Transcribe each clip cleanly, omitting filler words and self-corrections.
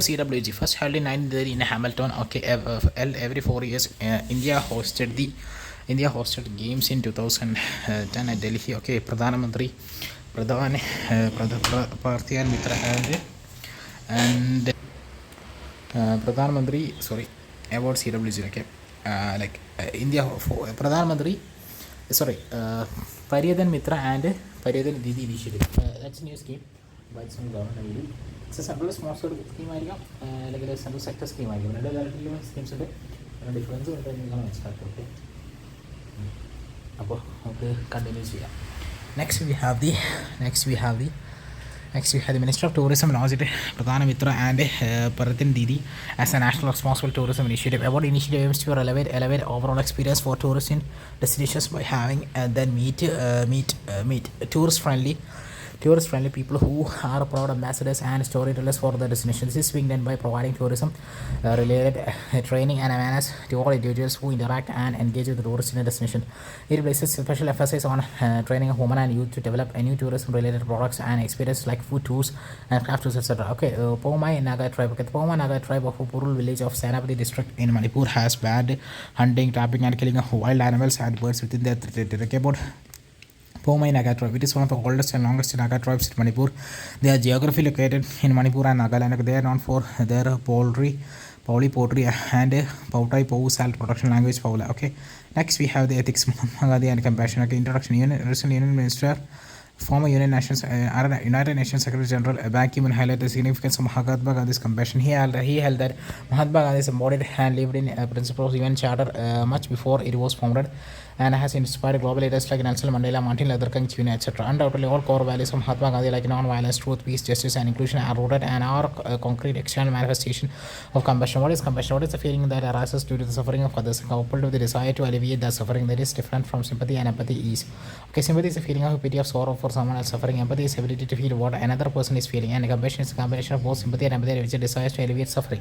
CWG first held in 1930 in Hamilton. Okay, every 4 years, India hosted games in 2010 at Delhi. Okay, Pradhan Parthian Mitra and Pradhan Mantri, sorry, about CWG. Okay, India Pradhan Mantri, sorry, Pariyadan Mitra and Pariyadan Didi initiative. That's a new scheme by some government. It's a central sponsored scheme, like a central sector scheme. Schemes difference okay. Continue. Next we have the Minister of Tourism Pradhana Mitra and Paratin Didi as a national responsible tourism initiative. About initiative aims to elevate overall experience for tourists in destinations by having then meet tourist friendly people who are proud ambassadors and storytellers for the destination. This is being done by providing tourism related training and awareness to all individuals who interact and engage with the tourists in a destination. It places special emphasis on training of women and youth to develop new tourism related products and experiences like food tours and craft tours, etc. Okay, Pomai Naga tribe. Okay, the Pomai Naga tribe of Purul village of Senapati district in Manipur has banned hunting, trapping and killing of wild animals and birds within their territory. About Pomai Naga tribe. It is one of the oldest and longest Naga tribes in Manipur. They are geographically located in Manipur and Nagaland. They are known for their pottery and Pautai Pou salt production language Paula. Okay. Next we have the ethics, Mahatma Gandhi and compassion. Okay. Introduction. Recent Union Minister, former United Nations Secretary General Ban Ki-moon highlighted the significance of Mahatma Gandhi's compassion. He held that Mahatma Gandhi embodied and lived in principles of UN Charter much before it was founded, and has inspired global leaders like Nelson Mandela, Martin Luther King Jr., etc. Undoubtedly, all core values of Mahatma Gandhi like non-violence, truth, peace, justice, and inclusion are rooted and are concrete external manifestation of compassion. What is compassion? What is the feeling that arises due to the suffering of others, coupled with the desire to alleviate the suffering that is different from sympathy, and empathy is. Okay, sympathy is a feeling of pity of sorrow for someone else suffering. Empathy is ability to feel what another person is feeling, and compassion is a combination of both sympathy and empathy which desires to alleviate suffering.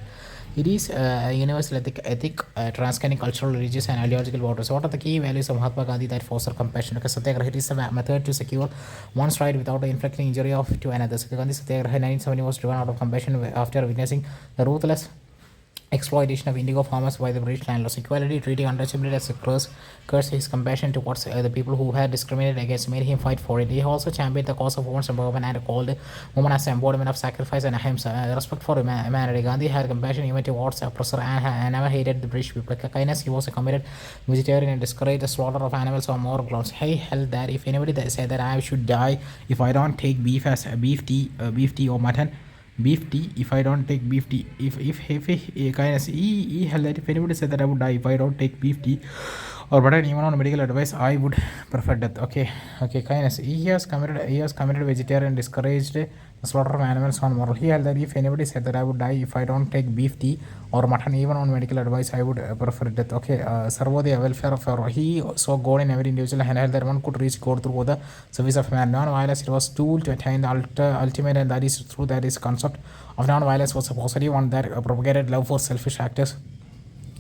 It is a universal ethic transcending cultural, religious, and ideological borders. What are the key values of Mahatma Gandhi that foster compassion? Because Satyagraha is a method to secure one's right without inflicting injury to another. Gandhi Satyagraha 1970 was driven out of compassion after witnessing the ruthless exploitation of indigo farmers by the British landlords. Equality, treating untouchability as a curse. His compassion towards the people who had discriminated against made him fight for it. He also championed the cause of women's empowerment and called women as the embodiment of sacrifice and ahimsa. Respect for humanity. Gandhi had compassion even towards the oppressor and never hated the British people. Kindness, he was a committed vegetarian and discouraged the slaughter of animals on moral grounds. He held that if anybody said that I should die if I don't take beef tea or mutton, beef tea if I don't take beef tea, if kindness, he held that if anybody said that I would die if I don't take beef tea or mutton even on medical advice, I would prefer death. Okay, kindness, he has committed vegetarian, discouraged the slaughter of animals on moral. He held that if anybody said that I would die if I don't take beef tea or mutton even on medical advice, I would prefer death. Okay, servo the welfare of all. He saw God in every individual and held that one could reach God through the service of man. Non-violence, it was tool to attain the ultimate, and that is through that is concept of non-violence was a positive one that propagated love for selfish actors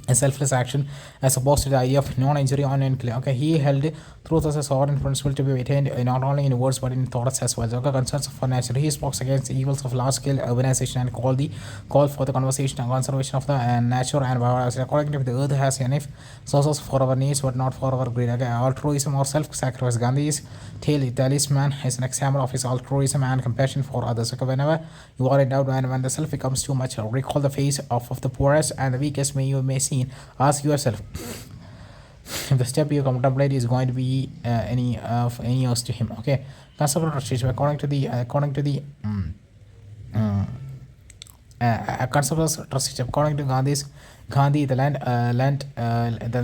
a selfless action as opposed to the idea of non-injury on and killing. Okay, he held truth as a sword and principle to be attained not only in words but in thoughts as well. Okay, concerns for nature. He spoke against the evils of large-scale urbanization and called for the conservation of the nature and biodiversity. According to the earth has enough sources for our needs but not for our greed. Okay, altruism or self-sacrifice. Gandhi's talisman is an example of his altruism and compassion for others. Okay, whenever you are in doubt and when the self becomes too much, recall the face of the poorest and the weakest you may see. Ask yourself if the step you contemplate is going to be any use to him. Okay, concept of trusteeship according to the concept of trusteeship according to Gandhi, the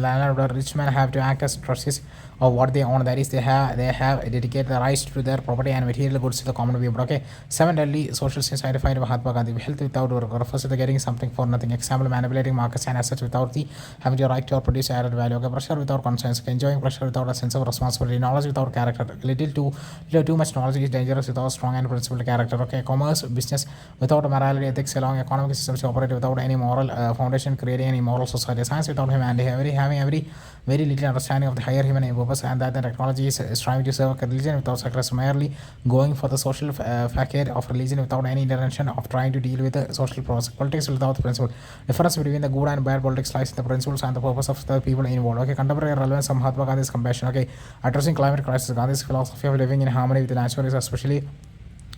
landlord rich men have to act as trustees of what they own. That is, they have dedicated the rights to their property and material goods to the common people. Okay, 7 deadly social sins identified by Mahatma Gandhi. Health without work refers to the getting something for nothing. Example, manipulating markets and assets without the having your right to or produce added value. Okay, pressure without conscience. Okay, enjoying pleasure without a sense of responsibility. Knowledge without character. Little too much knowledge is dangerous without strong and principled character. Okay, commerce, business without morality, ethics, along economic systems operate without any moral foundation. Create creating an immoral society. Science without humanity, having very little understanding of the higher human purpose, and that the technology is striving to serve a religion without sacrifice, merely going for the social facade of religion without any intervention of trying to deal with the social process. Politics without principle. Difference between the good and bad politics lies in the principles and the purpose of the people involved. Okay, contemporary relevance of Mahatma Gandhi's compassion. Okay, addressing climate crisis. Gandhi's philosophy of living in harmony with the nature is especially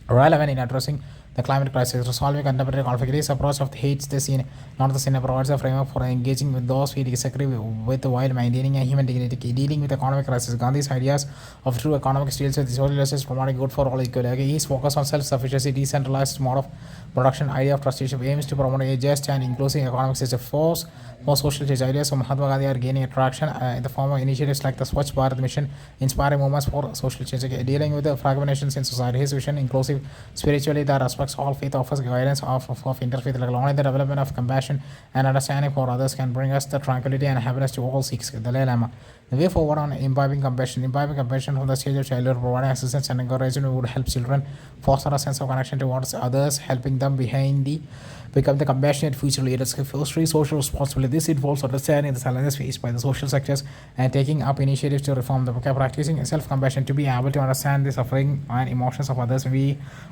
relevant in addressing the climate crisis, resolving contemporary conflict. His approach of the hates the scene, not the sinner, provides a framework for engaging with those we disagree with while maintaining a human dignity. Dealing with economic crisis, Gandhi's ideas of true economic deals with social justice, promoting good for all equally. Okay, his focus on self-sufficiency, decentralized mode of production, idea of trusteeship aims to promote a just and inclusive economic system. Force more social change ideas of Mahatma Gandhi are gaining attraction in the form of initiatives like the Swachh Bharat Mission, inspiring movements for social change. Okay, dealing with the fragmentations in society, his vision, inclusive spiritually, that respects all faith, offers guidance of interfaith, like only the development of compassion and understanding for others can bring us the tranquility and happiness to all Sikhs. Dalai Lama. The way forward on imbibing compassion from the stage of childhood, providing assistance and encouragement would help children foster a sense of connection towards others, helping them become the compassionate future leaders. Firstly, social responsibility. This involves understanding the challenges faced by the social sectors and taking up initiatives to reform them. Okay, practicing self-compassion. To be able to understand the suffering and emotions of others,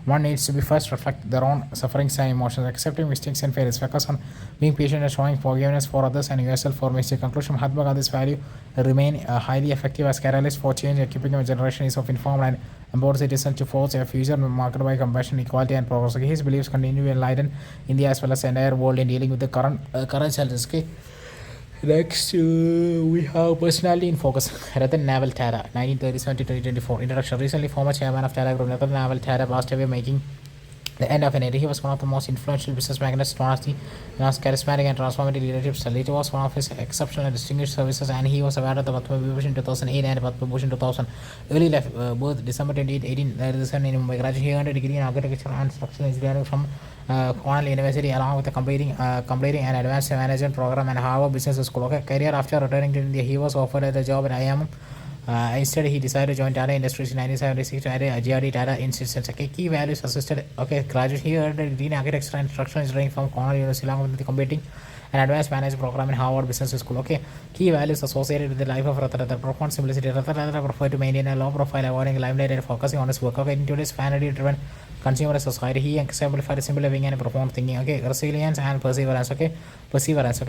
one needs to be first reflect their own sufferings and emotions, accepting mistakes and failures, focus on being patient and showing forgiveness for others and yourself for mistakes. Conclusion: Mahatma Gandhi's value remain highly effective as catalyst for change, keeping a generation is of informed and empowered citizens to forge a future marked by compassion, equality, and progress. Okay, his beliefs continue to enlighten India as well as the entire world in dealing with the current challenges. Okay. Next, we have personality in focus. Ratan Naval Tara, 1937 to 2024. Introduction. Recently, former chairman of Tara Group, Ratan Naval Tara, passed away, making the end of an era. He was one of the most influential business magnates, known as charismatic and transformative leadership style. It was one of his exceptional and distinguished services, and he was awarded the Padma Vibhushan 2008 and Padma Bhushan 2000. Early life, birth December 28, 1897 in Mumbai. Graduate, he earned a degree in architecture and structural engineering from Cornell University, along with completing an advanced management program at Harvard Business School. Okay, career after returning to India, he was offered a job at IIM. Instead, he decided to join Tata Industries in 1976 to add a GRD Tata Institute. Okay, key values assisted. Okay, graduate, he earned a degree in architecture and structural engineering from Cornell University, along with the completing an advanced management program in Harvard Business School. Okay, key values associated with the life of Ratan: profound simplicity. Ratan preferred to maintain a low profile, avoiding limelight and focusing on his work. Okay, in today's vanity-driven consumer society, he exemplified simple living and profound thinking. Okay, resilience and perseverance. Okay,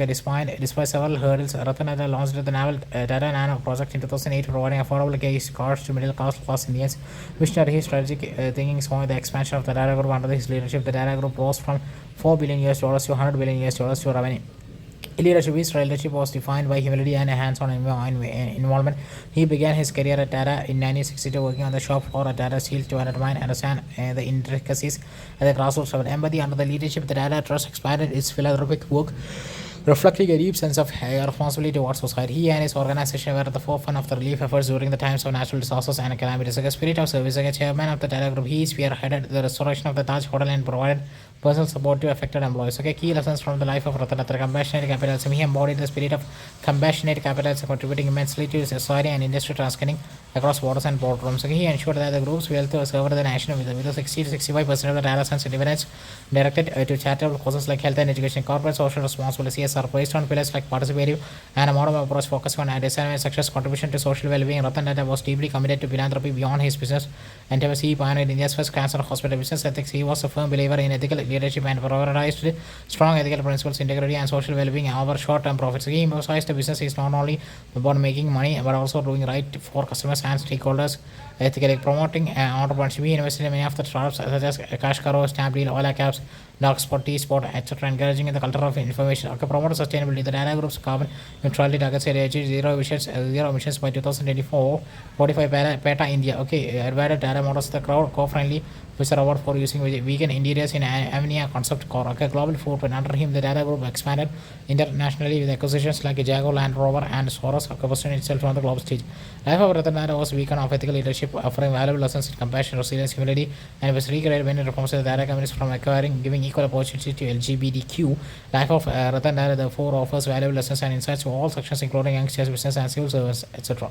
despite several hurdles, Ratan Tata launched the Naval Tata Nano project in 2008, providing affordable cars to middle class Indians. Visionary, his strategic thinking saw the expansion of the Tata Group under his leadership. The Tata Group rose from $4 billion to $100 billion to revenue. His leadership was defined by humility and a hands-on involvement. He began his career at Tata in 1962, working on the shop floor at Tata Steel to understand the intricacies at the grassroots level. Empathy: under the leadership of the Tata Trust expanded its philanthropic work, reflecting a deep sense of responsibility towards society. He and his organization were at the forefront of the relief efforts during the times of natural disasters and calamities. Like a spirit of service, like a chairman of the Tata Group, he spearheaded the restoration of the Taj Hotel and provided personal support to affected employees. Okay, key lessons from the life of Ratan Tata: compassionate capitalism. He embodied the spirit of compassionate capitalism, contributing immensely to society and industry, transcending across borders and boardrooms. Okay, he ensured that the group's wealth served the nation with 60 to 65% of the Tata Sons dividends directed to charitable causes like health and education. Corporate social responsibility is based on pillars like participative and a modern approach focusing on dissemination success, contribution to social well-being. Ratan Tata was deeply committed to philanthropy beyond his business endeavors. He pioneered India's first cancer hospital business ethics. He was a firm believer in ethical leadership and prioritized strong ethical principles, integrity, and social well-being over short-term profits. He emphasized the business is not only about making money but also doing right for customers and stakeholders, ethically promoting entrepreneurship. He invested in many of the startups such as Cash Karo, Snapdeal, Ola Cabs, Dark Spot, Tea Spot, etc., encouraging the culture of information. Okay, promote sustainability. The Tata Group's carbon neutrality targets to achieve zero emissions by 2024. 45 PETA India. Okay, advanced Tata models the crowd co-friendly which are award for using vegan interiors in ammonia concept core. Okay, global footprint. Under him, the Tata Group expanded internationally with acquisitions like Jaguar Land Rover and Soros, positioning itself on the global stage. Life of Ratan Tata was a beacon of ethical leadership, offering valuable lessons in compassion, resilience, humility, and was recreated when it reforms the Tata companies from acquiring, giving equal opportunity to LGBTQ. Life of Ratan Tata therefore offers valuable lessons and insights to all sections, including youngsters, business, and civil service, etc.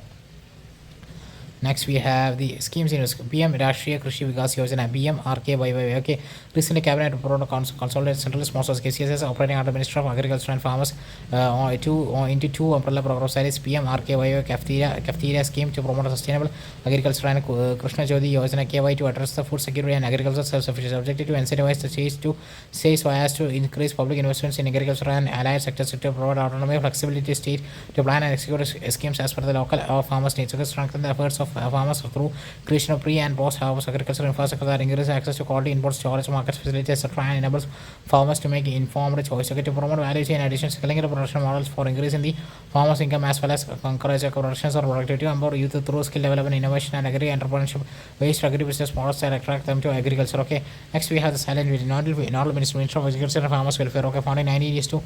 Next, we have the schemes in PM Rashtriya Krishi Vikas Yojana (PM RKYY). Okay, recently cabinet approved consolidated central sponsors KCSS operating under Minister of Agriculture and Farmers into two umbrella programs. That is PM RKYY cafeteria scheme to promote sustainable agriculture and Krishna Jyoti Yojana KY to address the food security and agricultural self-sufficiency. Objective to incentivize the states to say so as to increase public investments in agriculture and allied sectors to provide autonomy, flexibility to state to plan and execute schemes as per the local farmers' needs. To strengthen the efforts of farmers through creation of pre and post harvest agricultural infrastructure that increases access to quality inputs, storage, markets, facilities, etc., and enables farmers to make informed choice. Okay, to promote value chain addition, scaling the production models for increasing the farmers' income as well as encourage productions or productivity, empower youth through skill development, innovation, and agri entrepreneurship, waste agri business models that attract them to agriculture. Okay, next we have the silent video. Honorable Minister of Agriculture and Farmers Welfare. Okay, found in 90 years to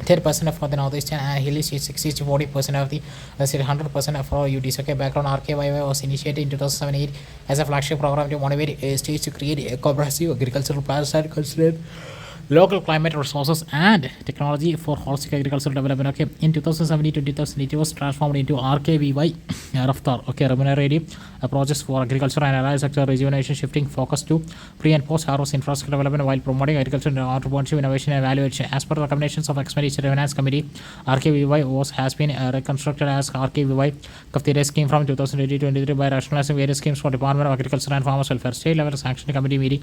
30% for the northeastern and hilly states, 60 to 40% of the 100% for UTs. Okay, background RKYY was initiated in 2007-8 as a flagship program to motivate states to create a comprehensive agricultural plans that consider local climate resources and technology for holistic agricultural development. Okay, in 2017 to 2018 it was transformed into RKVY Raftar. Okay, remunerative projects for agriculture and allied sector rejuvenation, shifting focus to pre and post harvest infrastructure development while promoting agriculture entrepreneurship, innovation and evaluation. As per the recommendations of expenditure finance committee, RKVY has been reconstructed as RKVY Cafeteria scheme from 2020-23 by rationalizing various schemes for Department of Agriculture and Farmers Welfare. State level sanction committee meeting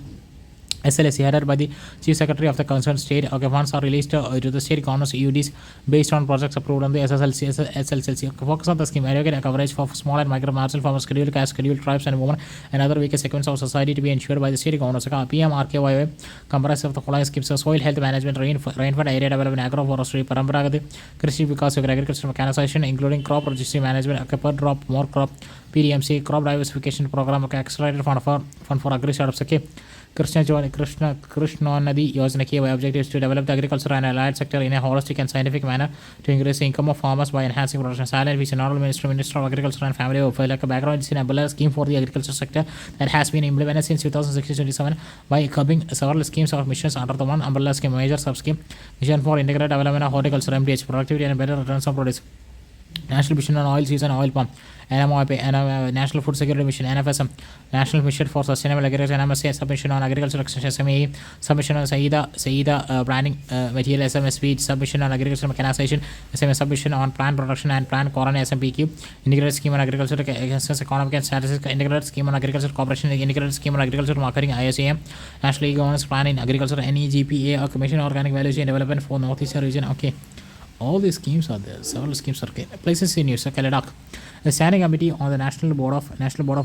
SLSC headed by the Chief Secretary of the concerned state. Okay, funds are released to the state governors EUDs based on projects approved on the SLC. Okay, focus on the scheme, aggregate coverage for small and micro marginal farmers, scheduled caste, scheduled tribes and women and other weaker segments of society to be ensured by the state governors. Okay, PM RKYY comprises of the following schemes: soil health management, rainfed area development, agroforestry, Paramparagati, Krishi Vikas, agriculture mechanization, including crop registry management, okay, per drop, more crop, PDMC, crop diversification program, okay, accelerated fund for agri startups. Okay, Krishna Nadi Yojana KY objective is to develop the agriculture and allied sector in a holistic and scientific manner to increase the income of farmers by enhancing production. Silent Vice Honorable Minister of Agriculture and Family Welfare. Like a background, it's an umbrella scheme for the agriculture sector that has been implemented since 2016-27 by curbing several schemes or missions under the one umbrella scheme. Major sub-scheme mission for integrated development of horticulture, MDH, productivity and better returns on produce. National Mission on Oil Season Oil Palm, NMOIP, National Food Security Mission, NFSM, National Mission for Sustainable Agriculture, NMSA, Submission on Agriculture Extension, SME, Submission on Saida Branding Material, SMSP, Submission on Agriculture Mechanization, SMS, Submission on Plant Production and Plant Corn, SMPQ, Integrated Scheme on Agriculture, Economic and Statistics, Integrated Scheme on Agriculture Cooperation, Integrated Scheme on Agriculture Marketing, ISAM, National E-Governance Plan in Agriculture, NEGPA, Commission Organic Value Chain Development for Northeastern Region. Okay. All these schemes are there. Several schemes are okay. Places in use. Okay, Ladakh. The Standing Committee on the National Board of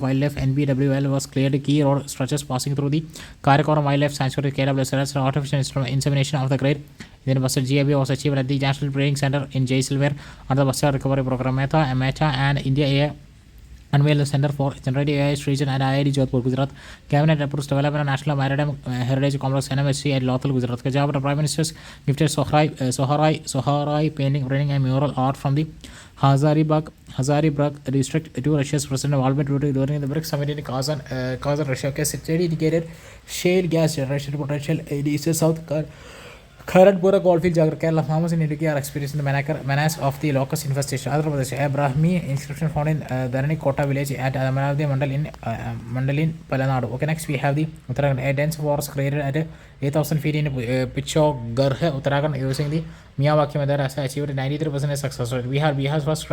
Wildlife (NBWL) was cleared key road stretches passing through the Karakoram Wildlife Sanctuary (KWS). Artificial insemination of the great Indian bustard GIB was achieved at the National Breeding Center in Jaisalmer under the Bustard Recovery Program. Meta and India AI unveiled the Center for Generative AI region at IIT Jodhpur, Gujarat. Cabinet approves development of National Maritime Heritage Complex (NMHC) at Lothal, Gujarat. Punjab Prime Minister's gifted Soharai painting and mural art from the Hazaribagh district to Russia's President Vladimir during the BRICS summit in Kazan, Russia. Okay, study indicated shale gas generation potential in eastern South Kharanpura Goldfield, Kerala. Farmers in Idukki are experiencing the menace of the locust infestation. Andhra Pradesh, a Brahmi inscription found in Dharani Kota village at Amanavdi Mandal in Palanadu. Okay, next we have the Uttarakhand. A dense forest created at 8,000 feet in Pichoggarh, Uttarakhand, using the Miyawaki method has achieved 93% success rate. Bihar's first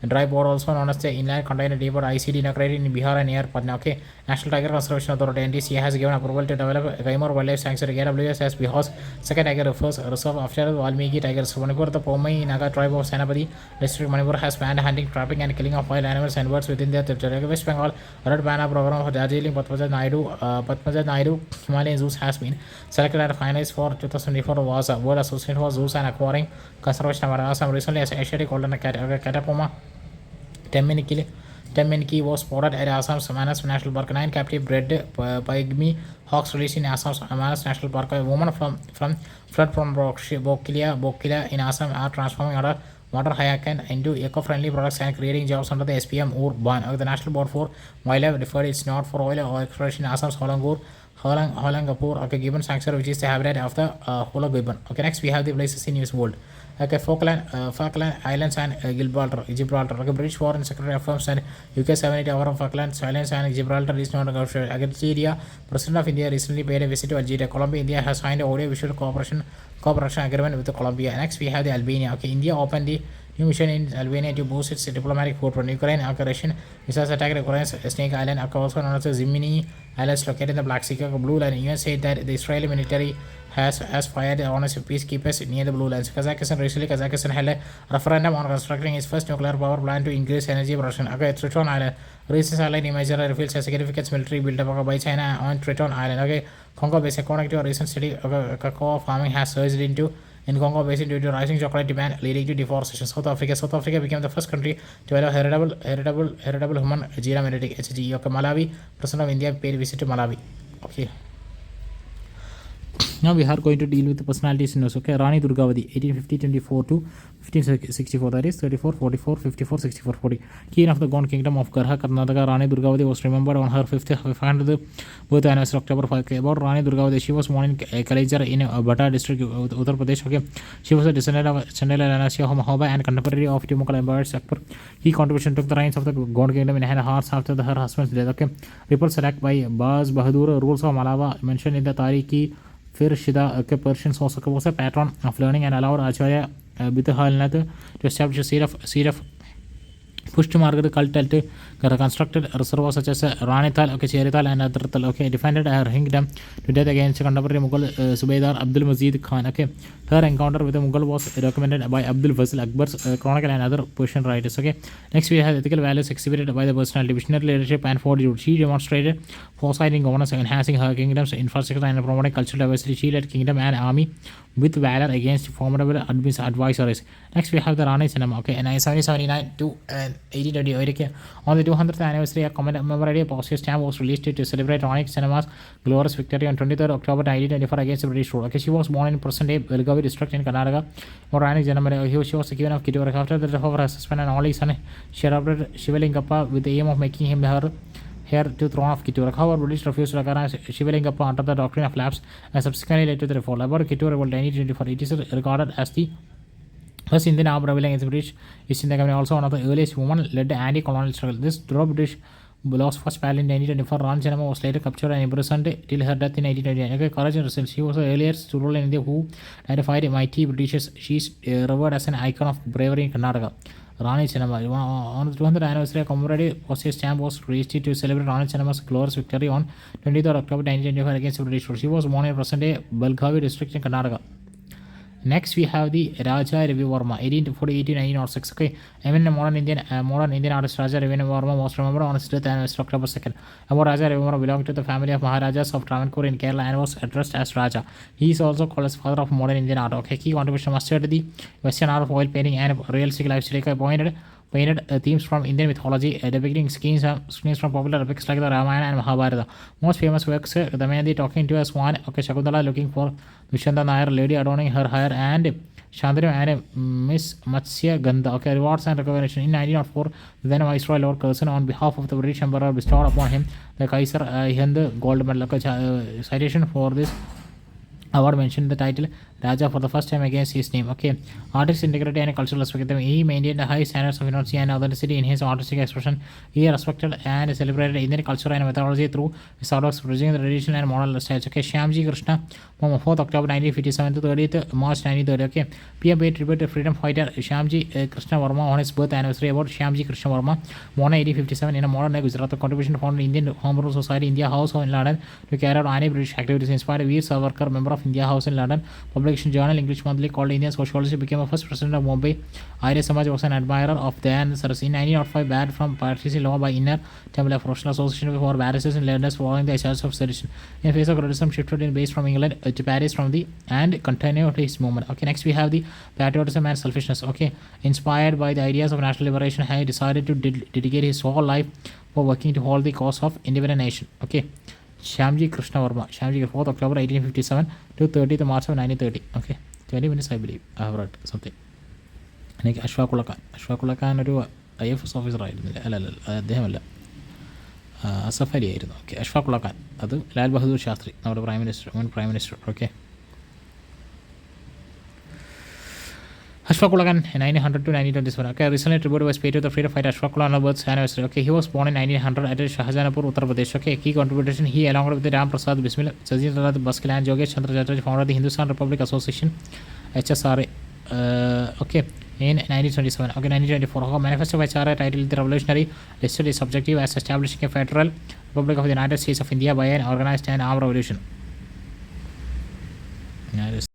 dry board, also known as the Inland Container Depot ICD, inaugurated in Bihar and near Patna. Okay, National Tiger Conservation Authority (NTC) has given approval to develop Gaimur Wildlife Sanctuary (KWS) as Bihar's second tiger reserve after Valmiki tigers. Manipur, the Pomai Naga tribe of Senapati district, Manipur has banned hunting, trapping, and killing of wild animals and birds within their territory. West Bengal Red Banner program for Darjeeling Patmajat Naidu Himalayan zoos has been selected and finalized for 2024 was World Association for Zoos and Aquatic Conservation of Assam. Recently, as Asiatic golden catapoma Temminki was spotted at Assam's Manas National Park. 9 captive bred pygmy hawks released in Assam's Manas National Park. A woman from flood from Bokila in Assam are transforming our water hayakan into eco-friendly products and creating jobs under the SPM Urban. The National Board for Wildlife deferred its nod for oil or exploration in Assam's Holangapur, okay, gibbon sanctuary, which is the habitat of the Hola gibbon. Okay, next we have the places in News World. Okay, Falkland Islands and Gibraltar. Okay, British Foreign Secretary affirms that UK sovereignty over Falkland Islands and Gibraltar is not negotiable. Algeria, President of India recently paid a visit to Algeria. Colombia, India has signed an audio-visual cooperation agreement with Colombia. Next, we have the Albania. Okay, India opened the new mission in Albania to boost its diplomatic footprint. Ukraine, Russian missiles attacked Ukraine's Snake Island, also known as the Zimini Islands, located in the Black Sea. Blue Line. US said that the Israeli military has fired on its peacekeepers near the Blue Lines. Kazakhstan held a referendum on constructing its first nuclear power plant to increase energy production. Okay, Triton Island. Recent satellite imagery reveals a significant military buildup by China on Triton Island. Okay, Congo Basin. According to a recent study, cacao farming has surged in Congo Basin due to rising chocolate demand, leading to deforestation. South Africa became the first country to allow heritable human genome editing (HGE). Okay, Malawi. President of India paid visit to Malawi. Okay. Now we are going to deal with the personalities in okay. Rani Durgavati, 1850-24 to 1564, that is 34, 44, 54, 64, 40. Queen of the Gone Kingdom of Garha, Karnataka. Rani Durgavati was remembered on her 500th birth anniversary, October 5. About Rani Durgavati, she was born in Kalajar in Bata district, Uttar Pradesh. Okay. She was a descendant of Chandela dynasty of Mahoba and contemporary of Mughal Emperor Akbar. Key contribution took the reins of the Gone Kingdom in her hearts after her husband's death. Okay. Reports attacked by Baz Bahadur, rules of Malava mentioned in the Tariqi Shida Persian was a patron of learning and allowed Acharya Bithhalnath to establish a seat of push to market the cult constructed reservoirs such as Ranital, okay, Cherital, and Adratal, okay, defended her kingdom to death against contemporary Mughal Subaydar Abdul Mazid Khan. Okay, her encounter with the Mughal was documented by Abdul Fazil Akbar's chronicle and other Persian writers. Okay, next we have ethical values exhibited by the personality, visionary leadership, and fortitude. She demonstrated foresight in governance, enhancing her kingdom's infrastructure and promoting cultural diversity. She led kingdom and army with valor against formidable advisories. Next we have the Rani Cinema. Okay, in 1779 to 1820. On the 200th anniversary, a commemorative postage stamp was released to celebrate Rani Cinema's glorious victory on 23rd October 1924 against the British rule. Okay, she was born in present-day Belgavi district in Karnataka. Rani Cinema, she was the queen of Kittur. After the death of her husband and only son, she adopted Shivalingappa with the aim of making him her heir to throne of Kittur. However, British refused to recognize Shivalingappa under the doctrine of lapse and subsequently led to the revolt. About Kittur revolt 1924, it is regarded as the first Indian armed rebellion against the British East India Company, also one of the earliest women-led anti-colonial struggle. This drove British lost first battle in 1924. Rani Cinema was later captured and imprisoned till her death in 1929. Okay, courage and resilience. She was the earliest to rule in India who identified mighty Britishers. She is revered as an icon of bravery in Karnataka. Rani Cinema. On the 200th anniversary, a commemorative postage stamp was released to celebrate Rani Cinema's glorious victory on 23rd October 1925 against the British rule. She was born in present-day Belgavi district in Karnataka. Next we have the Raja Ravi Varma, 1840-1906. Okay, modern Indian artist Raja Ravi Varma was remembered on his death anniversary October 2nd. About Raja Ravi Varma belonged to the family of Maharajas of Travancore in Kerala and was addressed as Raja. He is also called as father of modern Indian art. Okay, key contribution mastered the Western art of oil painting and realistic lifestyle. Painted themes from Indian mythology, depicting scenes from popular epics like the Ramayana and Mahabharata. Most famous works, Damayanti talking to a swan, okay, Shakuntala looking for Dushanta Nair, lady adorning her hair, and Chandra and Miss Matsya Gandha. Okay, rewards and recognition. In 1904, then Viceroy Lord Curzon, on behalf of the British Emperor, bestowed upon him the Kaiser Hind Gold Medal. Okay, citation for this award mentioned the title Raja for the first time against his name. Okay, artist integrity and cultural aspect. He maintained high standards of innocency and authenticity in his artistic expression. He respected and celebrated Indian culture and mythology through his artworks, bridging the traditional and modern styles. Okay, Shyamji Krishna, from 4th October 1957 to 30th March 1930. Okay, PM paid tribute to freedom fighter Shyamji Krishna Verma on his birth anniversary. About Shyamji Krishna Verma, born in 1857 in a modern day Gujarat. The contribution found Indian Home Rule Society, India House in London, to carry out anti-British activities. Inspired Veer Savarkar, member of India House in London, publication journal English Monthly called Indian Sociology, became a first president of Mumbai. Arya Samaj was an admirer of Dayan Sarasi. In 1905, banned from practicing law by Inner Temple Professional Association for Barristers and Learners following the charge of sedition. In face of criticism, shifted in base from England to Paris and continued his movement. Okay, next we have the patriotism and selfishness. Okay, inspired by the ideas of national liberation, he decided to dedicate his whole life for working to hold the cause of independent nation. Okay, Shyamji Krishna Verma, 4th October 1857 to 30th March of 1930. Okay, 20 minutes I believe I have read something. Ashfaqullah Khan ഒരു IFS officer ആയിരുന്നില്ല, അല്ല അദ്ദേഹമല്ല, അസഫ് അലി ആയിരുന്നു. Okay, Ashfaqulla Khan, അത് ലാൽ ബഹദൂർ ശാസ്ത്രി, നമ്മുടെ മുൻ prime minister. Okay, Ashfaqullah Khan, 1900 to 1927. Okay, recently tribute was paid to the freedom fighter Ashfaqullah Khan's birth anniversary. Okay, he was born in 1900 at Shahjahanpur, Uttar Pradesh. Okay, key contribution he, along with Ram Prasad Bismillah, Sajid Baskil, and Jogesh Chandra Chatterjee, founded the Hindustan Republic Association, HSRA. Okay, in 1927. Okay, 1924. Okay, Manifesto by Chara titled The Revolutionary listed its objective as establishing a federal Republic of the United States of India by an organized and armed revolution. Yeah,